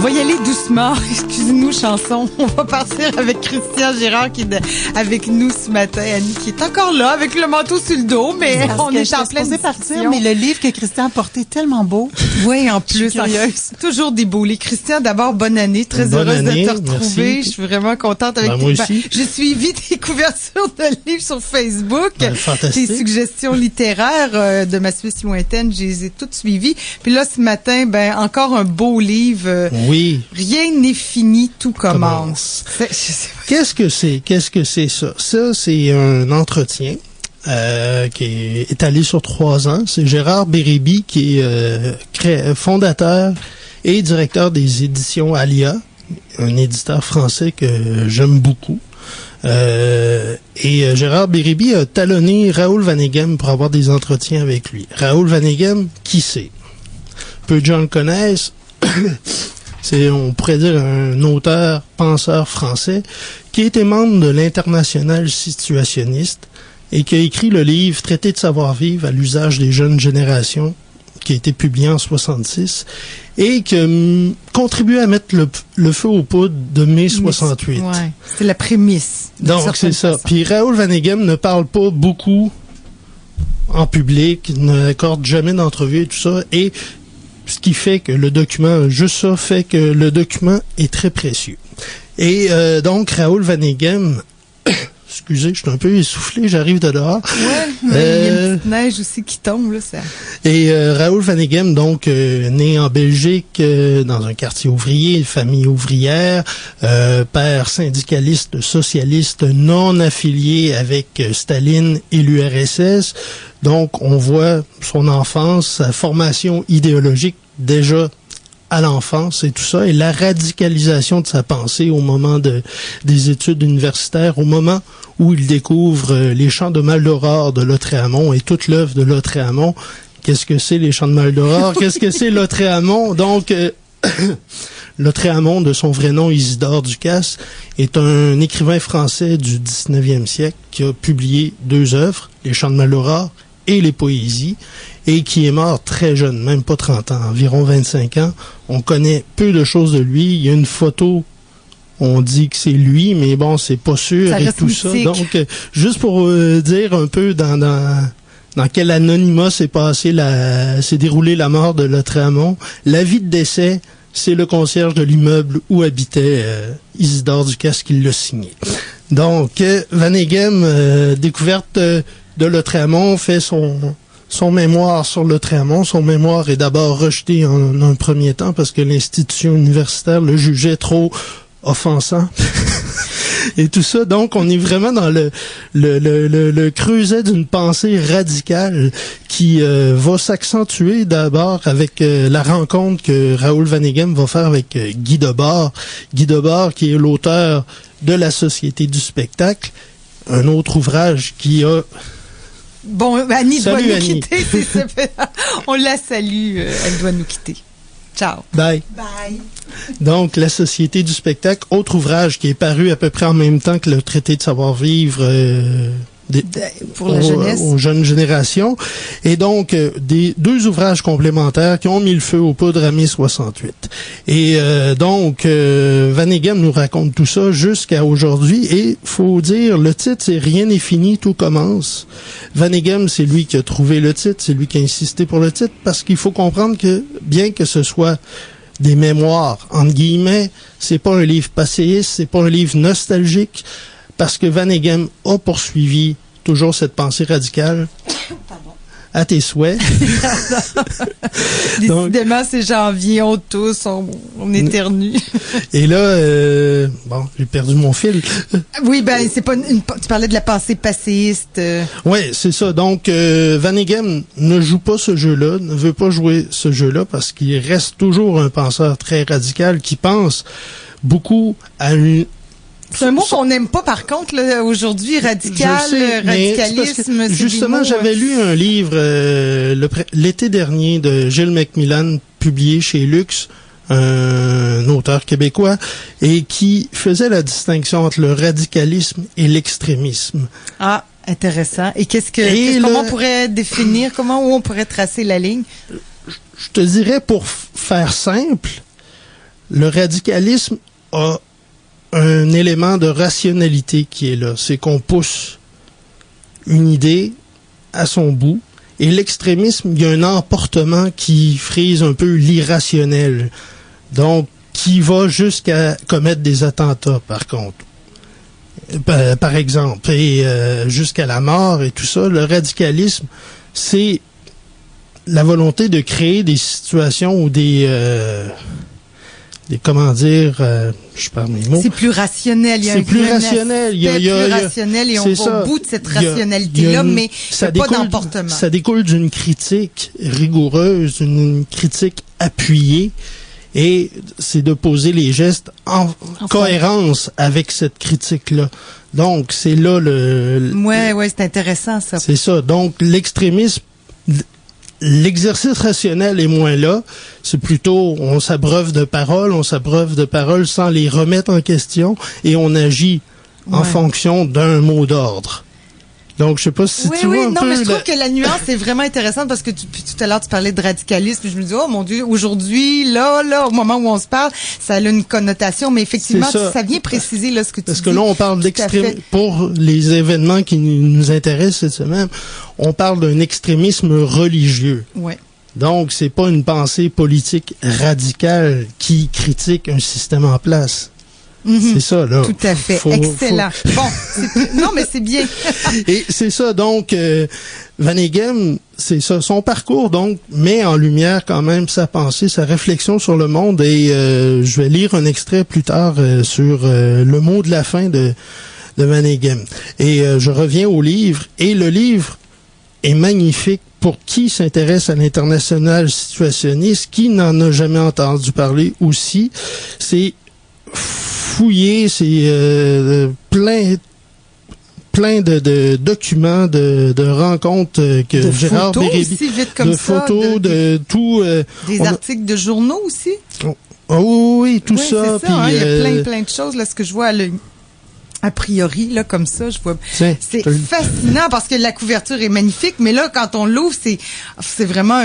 va y aller doucement. Excusez-nous, chanson. On va partir avec Christian Girard qui est avec nous ce matin. Annie qui est encore là avec le manteau sur le dos, mais on est en pleine partir. Mais le livre que Christian a porté est tellement beau. Oui, en plus. Toujours des beaux livres. Christian, d'abord, bonne année. Très heureuse de te retrouver. Merci. Je suis vraiment contente avec moi aussi. J'ai suivi tes couvertures de livres sur Facebook. Fantastique. Tes suggestions littéraires de ma Suisse lointaine, je les ai toutes suivies. Puis là, ce matin, encore un beau livre. Oui. Rien n'est fini, tout commence. Qu'est-ce que c'est ça? Ça, c'est un entretien qui est étalé sur 3 ans. C'est Gérard Bérébi qui est fondateur et directeur des éditions Alia, un éditeur français que j'aime beaucoup. Et Gérard Bérébi a talonné Raoul Vaneigem pour avoir des entretiens avec lui. Raoul Vaneigem, qui c'est? Peu de gens le connaissent. C'est, on pourrait dire, un auteur, penseur français qui était membre de l'Internationale situationniste et qui a écrit le livre « Traité de savoir-vivre à l'usage des jeunes générations » qui a été publié en 1966 et qui a contribué à mettre le feu aux poudres de mai 68. Ouais, c'est la prémisse. Donc, c'est ça. Puis Raoul Vaneigem ne parle pas beaucoup en public, n'accorde jamais d'entrevue et tout ça, et ce qui fait que le document, juste ça, fait que le document est très précieux. Et donc, Raoul Vaneigem, excusez, je suis un peu essoufflé, j'arrive de dehors. Ouais, mais il y a une petite neige aussi qui tombe, là, ça. Et Raoul Vaneigem, donc, né en Belgique, dans un quartier ouvrier, famille ouvrière, père syndicaliste, socialiste, non affilié avec Staline et l'URSS. Donc, on voit son enfance, sa formation idéologique déjà à l'enfance et tout ça, et la radicalisation de sa pensée au moment des études universitaires, au moment où il découvre les champs de Maldoror de Lautréamont et toute l'œuvre de Lautréamont. Qu'est-ce que c'est les champs de Maldoror? Qu'est-ce que c'est Lautréamont? Donc, Lautréamont, de son vrai nom Isidore Ducasse, est un écrivain français du 19e siècle qui a publié 2 œuvres, Les Chants de Maldoror et les poésies, et qui est mort très jeune, même pas 30 ans, environ 25 ans. On connaît peu de choses de lui. Il y a une photo, on dit que c'est lui, mais bon, c'est pas sûr ça et tout mythique. Ça. Donc, juste pour dire un peu dans quel anonymat s'est déroulée la mort de Lautréamont, l'avis de décès, c'est le concierge de l'immeuble où habitait Isidore Ducasse qui l'a signé. Donc, Vaneigem, découverte de Lautréamont, fait son mémoire sur Lautréamont. Son mémoire est d'abord rejeté en un premier temps parce que l'institution universitaire le jugeait trop offensant. Et tout ça, donc, on est vraiment dans le creuset d'une pensée radicale qui va s'accentuer d'abord avec la rencontre que Raoul Vaneigem va faire avec Guy Debord. Guy Debord, qui est l'auteur de La Société du spectacle, un autre ouvrage qui a... Bon, Annie Salut, doit nous Annie. quitter. On la salue. Elle doit nous quitter. Ciao. Bye. Bye. Donc, La Société du spectacle, autre ouvrage qui est paru à peu près en même temps que le Traité de savoir-vivre pour la jeunesse. Aux jeunes générations. Et donc, 2 ouvrages complémentaires qui ont mis le feu aux poudres à mai 68. Et donc, Vaneigem nous raconte tout ça jusqu'à aujourd'hui. Et faut dire, le titre, c'est « Rien n'est fini, tout commence ». Vaneigem, c'est lui qui a trouvé le titre, c'est lui qui a insisté pour le titre, parce qu'il faut comprendre que, bien que ce soit des mémoires, entre guillemets, c'est pas un livre passéiste, c'est pas un livre nostalgique, parce que Vaneigem a poursuivi toujours cette pensée radicale. Pardon. À tes souhaits. Décidément, c'est janvier, on tousse, on éternue. Et là, bon, j'ai perdu mon fil. Oui, c'est pas tu parlais de la pensée passéiste. Oui, c'est ça. Donc, Vaneigem ne joue pas ce jeu-là, ne veut pas jouer ce jeu-là parce qu'il reste toujours un penseur très radical qui pense beaucoup à une... C'est un mot qu'on n'aime pas, par contre, là, aujourd'hui, radicalisme. Justement, j'avais lu un livre l'été dernier de Gilles Macmillan, publié chez Lux, un auteur québécois, et qui faisait la distinction entre le radicalisme et l'extrémisme. Ah, intéressant. Et comment on pourrait définir, où on pourrait tracer la ligne? Je te dirais, pour faire simple, Le radicalisme a un élément de rationalité qui est là. C'est qu'on pousse une idée à son bout. Et l'extrémisme, il y a un emportement qui frise un peu l'irrationnel. Donc, qui va jusqu'à commettre des attentats, par contre. Par exemple. Et jusqu'à la mort et tout ça. Le radicalisme, c'est la volonté de créer des situations où comment dire, je parle mes mots. C'est plus rationnel. C'est plus rationnel. Plus rationnel et on va au bout de cette rationalité-là, mais il n'y a pas d'emportement. Ça découle d'une critique rigoureuse, d'une critique appuyée, et c'est de poser les gestes en cohérence avec cette critique-là. Donc, c'est là Ouais, c'est intéressant, ça. C'est ça. Donc, l'extrémisme, l'exercice rationnel est moins là. C'est plutôt, on s'abreuve de paroles sans les remettre en question et on agit en fonction d'un mot d'ordre. Donc, je sais pas si tu vois un peu... mais je trouve que la nuance est vraiment intéressante parce que tout à l'heure, tu parlais de radicalisme. Je me dis, oh mon Dieu, aujourd'hui, là, au moment où on se parle, ça a une connotation, mais effectivement, ça vient préciser là, ce que tu dis. Parce que là, on parle d'extrémisme. Pour les événements qui nous intéressent cette semaine, on parle d'un extrémisme religieux. Ouais. Donc, c'est pas une pensée politique radicale qui critique un système en place. C'est ça, là. Tout à fait. Excellent. Bon, non, mais c'est bien. Et c'est ça, donc, Vaneigem, c'est ça, son parcours, donc, met en lumière quand même sa pensée, sa réflexion sur le monde, et je vais lire un extrait plus tard sur le mot de la fin de Vaneigem. Et je reviens au livre, et le livre est magnifique pour qui s'intéresse à l'international situationniste, qui n'en a jamais entendu parler aussi. C'est fouillé, c'est plein de documents, de rencontres que de Gérard Bérébi, de photos, de tout. Des articles de journaux aussi. Oui, tout ça. C'est ça, il y a plein de choses là, ce que je vois a priori, là, comme ça, je vois. C'est fascinant parce que la couverture est magnifique, mais là, quand on l'ouvre, c'est vraiment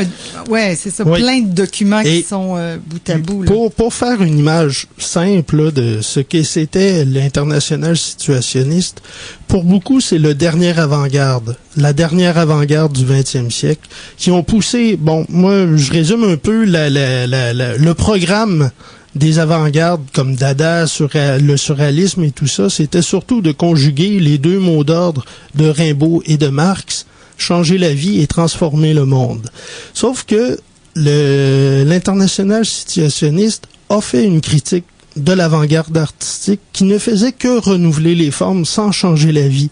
c'est ça, plein de documents qui sont bout à bout, là. Pour faire une image simple, là, de ce que c'était l'international situationniste, pour beaucoup, c'est le dernier avant-garde, la dernière avant-garde du 20e siècle, qui ont poussé, moi, je résume un peu le programme des avant-gardes comme Dada, le surréalisme et tout ça, c'était surtout de conjuguer les deux mots d'ordre de Rimbaud et de Marx, changer la vie et transformer le monde. Sauf que l'international situationniste a fait une critique de l'avant-garde artistique qui ne faisait que renouveler les formes sans changer la vie.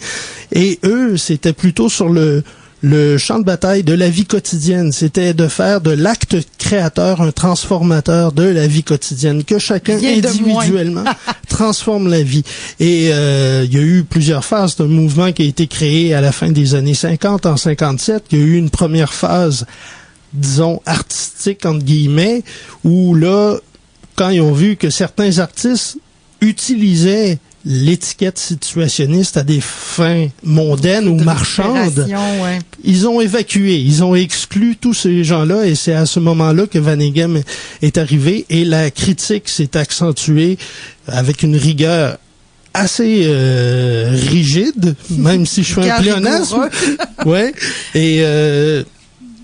Et eux, c'était plutôt sur le champ de bataille de la vie quotidienne, c'était de faire de l'acte créateur un transformateur de la vie quotidienne, que chacun individuellement transforme la vie. Et il y a eu plusieurs phases d'un mouvement qui a été créé à la fin des années 50, en 57. Il y a eu une première phase, disons, artistique, entre guillemets, où là, quand ils ont vu que certains artistes utilisaient l'étiquette situationniste à des fins mondaines ou marchandes, ils ont évacué, ils ont exclu tous ces gens-là, et c'est à ce moment-là que Vaneigem est arrivé, et la critique s'est accentuée avec une rigueur assez rigide, même si je fais un pléonasme. Et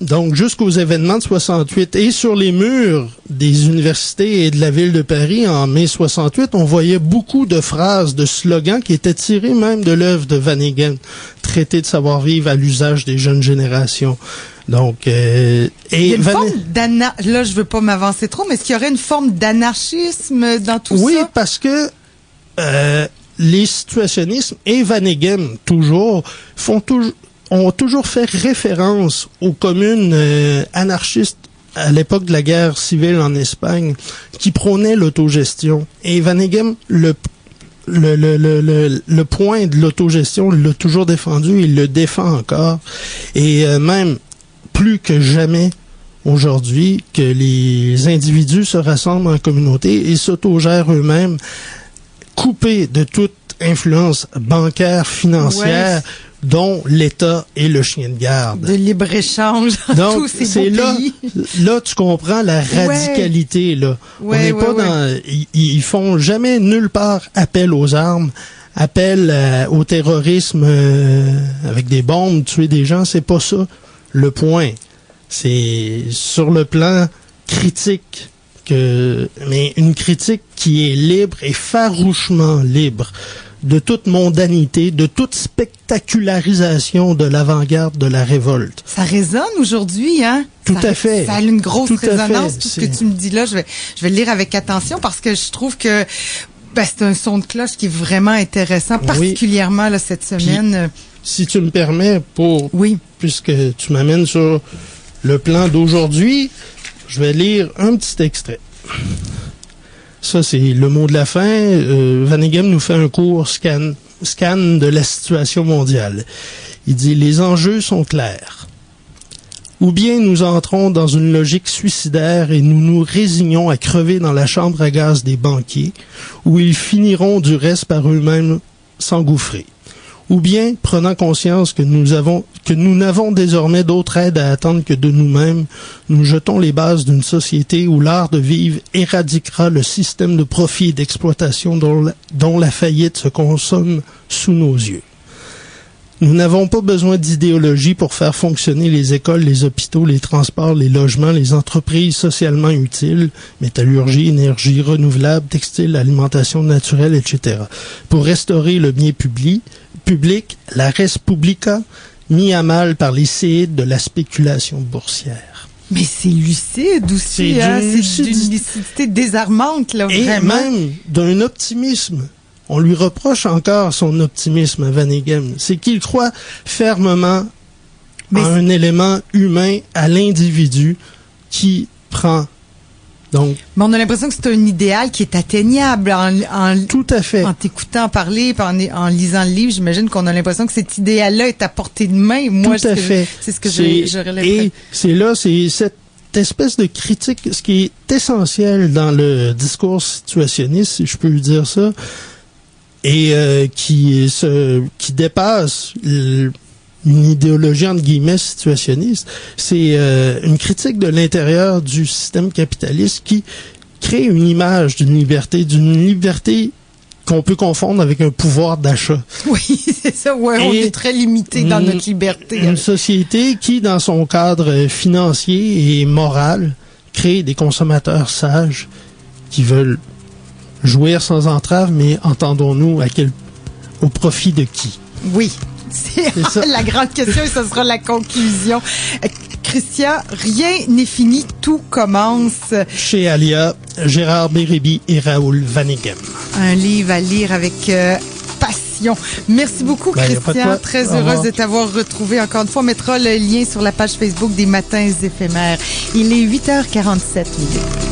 donc, jusqu'aux événements de 68. Et sur les murs des universités et de la ville de Paris, en mai 68, on voyait beaucoup de phrases, de slogans qui étaient tirés même de l'œuvre de Vaneigem, traité de savoir-vivre à l'usage des jeunes générations. Donc, il y a une forme là, je veux pas m'avancer trop, mais est-ce qu'il y aurait une forme d'anarchisme dans tout ça? Oui, parce que les situationnismes et Vaneigem, ont toujours fait référence aux communes anarchistes à l'époque de la guerre civile en Espagne qui prônaient l'autogestion. Et Vaneigem, le point de l'autogestion, il l'a toujours défendu, il le défend encore. Et même plus que jamais aujourd'hui, que les individus se rassemblent en communauté et s'autogèrent eux-mêmes, coupés de toute influence bancaire, financière, dont l'État est le chien de garde. De libre-échange dans tous ces beaux pays. Là, tu comprends la radicalité, là. On n'est pas dans... Ils font jamais nulle part appel aux armes, appel au terrorisme avec des bombes, tuer des gens, c'est pas ça le point. C'est sur le plan critique, mais une critique qui est libre et farouchement libre de toute mondanité, de toute spectacularisation de l'avant-garde de la révolte. Ça résonne aujourd'hui, hein? Tout à fait. Ça a une grosse résonance, tout ce que tu me dis là. Je vais le lire avec attention parce que je trouve que c'est un son de cloche qui est vraiment intéressant, particulièrement là, cette semaine. Puis, si tu me permets, puisque tu m'amènes sur le plan d'aujourd'hui, je vais lire un petit extrait. Ça, c'est le mot de la fin. Vaneigem nous fait un court scan de la situation mondiale. Il dit « Les enjeux sont clairs. Ou bien nous entrons dans une logique suicidaire et nous nous résignons à crever dans la chambre à gaz des banquiers, ou ils finiront du reste par eux-mêmes s'engouffrer. Ou bien, prenant conscience que nous n'avons désormais d'autre aide à attendre que de nous-mêmes, nous jetons les bases d'une société où l'art de vivre éradiquera le système de profit et d'exploitation dont la faillite se consomme sous nos yeux. Nous n'avons pas besoin d'idéologie pour faire fonctionner les écoles, les hôpitaux, les transports, les logements, les entreprises socialement utiles, métallurgie, énergie renouvelable, textile, alimentation naturelle, etc. Pour restaurer le bien public, la res publica, mis à mal par les séides de la spéculation boursière. Mais c'est lucide aussi, c'est d'une lucidité désarmante, là, et vraiment. Et même d'un optimisme. On lui reproche encore son optimisme à Vaneigem. C'est qu'il croit fermement à un élément humain, à l'individu qui prend. Donc, mais on a l'impression que c'est un idéal qui est atteignable tout à fait. En t'écoutant parler, en lisant le livre, j'imagine qu'on a l'impression que cet idéal-là est à portée de main. Moi, tout à fait. C'est ce que j'aurais l'impression. Et c'est cette espèce de critique, ce qui est essentiel dans le discours situationniste, si je peux dire ça, et qui dépasse une idéologie entre guillemets situationniste, c'est une critique de l'intérieur du système capitaliste qui crée une image d'une liberté qu'on peut confondre avec un pouvoir d'achat. Oui, c'est ça, on est très limité dans notre liberté. Une société qui, dans son cadre financier et moral, crée des consommateurs sages qui veulent jouir sans entrave, mais entendons-nous au profit de qui? Oui, c'est ça. La grande question et ce sera la conclusion. Christian, rien n'est fini, tout commence. Chez Alia, Gérard Bérébi et Raoul Vaneigem. Un livre à lire avec passion. Merci beaucoup, Christian. Très heureuse de t'avoir retrouvé. Encore une fois, on mettra le lien sur la page Facebook des Matins éphémères. Il est 8h47 minutes.